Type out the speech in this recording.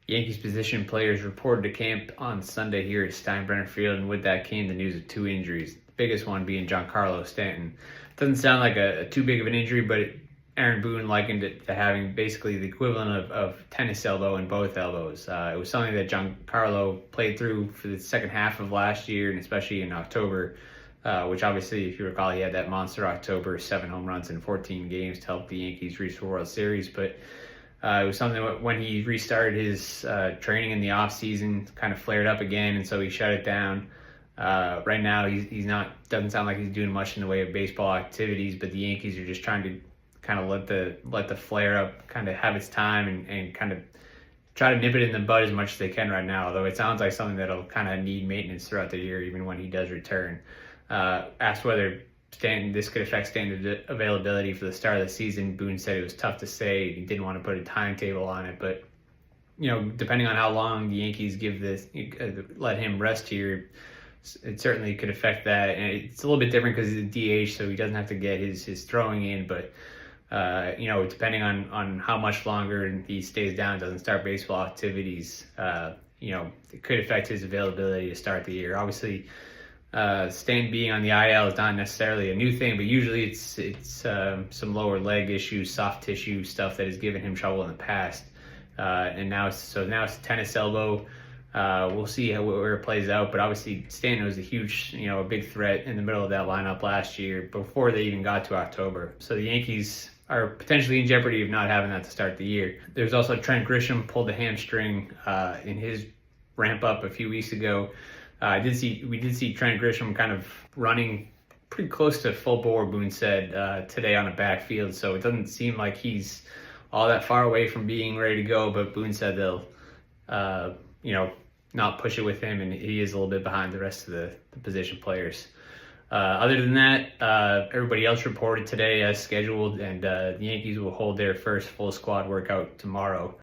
Yankees position players reported to camp on Sunday here at Steinbrenner Field, and with that came the news of two injuries. The biggest one being Giancarlo Stanton. Doesn't sound like a too big of an injury, but Aaron Boone likened it to having basically the equivalent of tennis elbow in both elbows. It was something that Giancarlo played through for the second half of last year, and especially in October, which obviously, if you recall, he had that monster October, 7 home runs in 14 games to help the Yankees reach the World Series. But it was something that when he restarted his training in the offseason, kind of flared up again, and so he shut it down. Right now, he's not, doesn't sound like he's doing much in the way of baseball activities, but the Yankees are just trying to kind of let the flare up kind of have its time and kind of try to nip it in the bud as much as they can right now, although it sounds like something that'll kind of need maintenance throughout the year, even when he does return. Asked whether this could affect Stanton's availability for the start of the season, Boone said it was tough to say. He didn't want to put a timetable on it, but depending on how long the Yankees let him rest here, it certainly could affect that. And it's a little bit different because he's a DH, so he doesn't have to get his throwing in, but depending on how much longer he stays down, doesn't start baseball activities, it could affect his availability to start the year. Obviously, Stanton being on the IL is not necessarily a new thing, but usually it's some lower leg issues, soft tissue stuff that has given him trouble in the past. And now it's tennis elbow. We'll see where it plays out, but obviously Stanton was a big threat in the middle of that lineup last year before they even got to October. So the Yankees are potentially in jeopardy of not having that to start the year. There's also Trent Grisham pulled a hamstring in his ramp up a few weeks ago. We did see Trent Grisham kind of running pretty close to full bore, Boone said, today on a backfield. So it doesn't seem like he's all that far away from being ready to go, but Boone said they'll, not push it with him, and he is a little bit behind the rest of the position players. Other than that, everybody else reported today as scheduled, and the Yankees will hold their first full squad workout tomorrow.